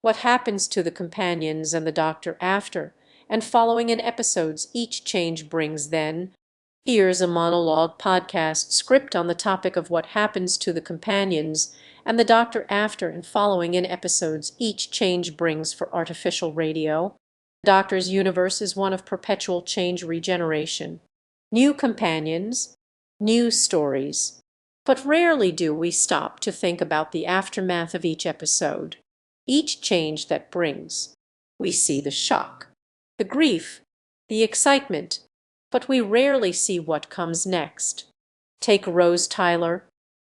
What happens to the companions and the doctor after and following in episodes each change brings then? Here's a monologue podcast script on the topic of what happens to the companions and the doctor after and following in episodes each change brings for artificial radio. The Doctor's universe is one of perpetual change regeneration. New companions, new stories. But rarely do we stop to think about the aftermath of each episode, each change that brings. We see the shock, the grief, the excitement, but we rarely see what comes next. Take Rose Tyler,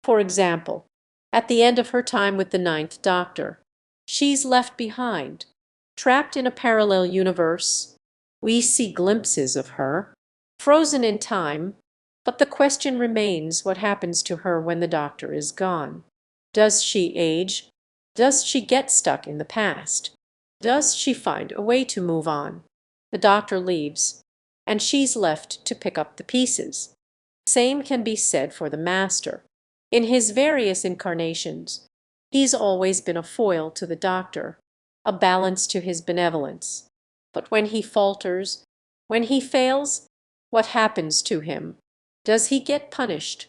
for example. At the end of her time with the Ninth Doctor, she's left behind, trapped in a parallel universe. We see glimpses of her, frozen in time, but the question remains what happens to her when the Doctor is gone. Does she age? Does she get stuck in the past? Does she find a way to move on? The Doctor leaves, and she's left to pick up the pieces. Same can be said for the Master. In his various incarnations, he's always been a foil to the Doctor, a balance to his benevolence. But when he falters, when he fails, what happens to him? Does he get punished?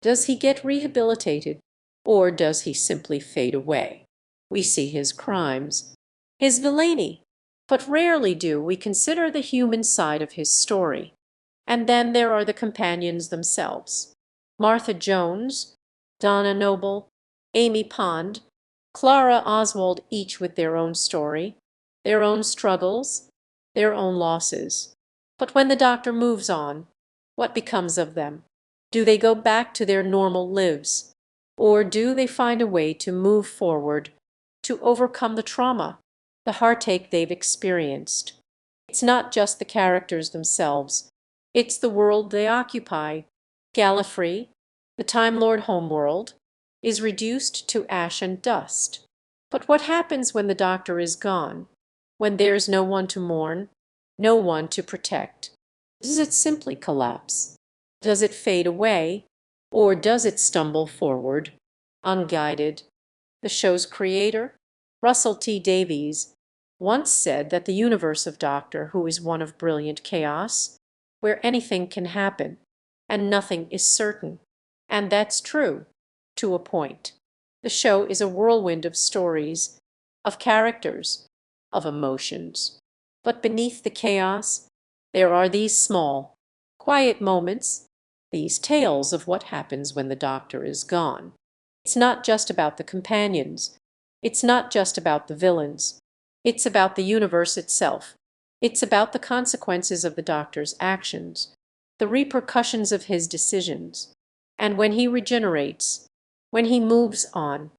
Does he get rehabilitated? Or does he simply fade away? We see his crimes, his villainy, but rarely do we consider the human side of his story. And then there are the companions themselves. Martha Jones, Donna Noble, Amy Pond, Clara Oswald, each with their own story, their own struggles, their own losses. But when the Doctor moves on, what becomes of them? Do they go back to their normal lives? Or do they find a way to move forward, to overcome the trauma, the heartache they've experienced? It's not just the characters themselves, it's the world they occupy. Gallifrey, the Time Lord homeworld, is reduced to ash and dust. But what happens when the Doctor is gone? When there's no one to mourn, no one to protect? Does it simply collapse? Does it fade away? Or does it stumble forward, unguided? The show's creator, Russell T Davies, once said that the universe of Doctor Who is one of brilliant chaos, where anything can happen, and nothing is certain. And that's true, to a point. The show is a whirlwind of stories, of characters, of emotions. But beneath the chaos, there are these small, quiet moments, these tales of what happens when the Doctor is gone. It's not just about the companions. It's not just about the villains. It's about the universe itself. It's about the consequences of the Doctor's actions, the repercussions of his decisions. And when he regenerates, when he moves on,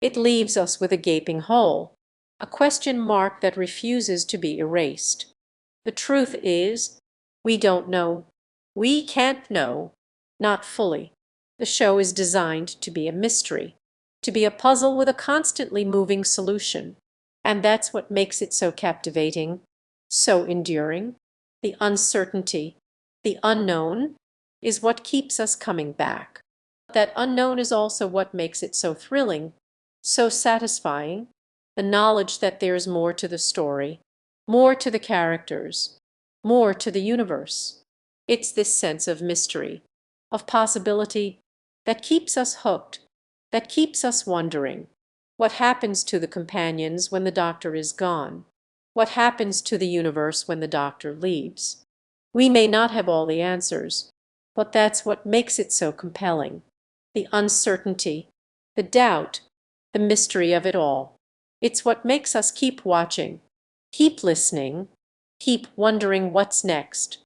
it leaves us with a gaping hole, a question mark that refuses to be erased. The truth is, we don't know. We can't know, not fully. The show is designed to be a mystery, to be a puzzle with a constantly moving solution. And that's what makes it so captivating, so enduring. The uncertainty, the unknown, is what keeps us coming back. That unknown is also what makes it so thrilling, so satisfying. The knowledge that there's more to the story, more to the characters, more to the universe. It's this sense of mystery, of possibility, that keeps us hooked, that keeps us wondering. What happens to the companions when the Doctor is gone? What happens to the universe when the Doctor leaves? We may not have all the answers, but that's what makes it so compelling. The uncertainty, the doubt, the mystery of it all. It's what makes us keep watching, keep listening, keep wondering what's next.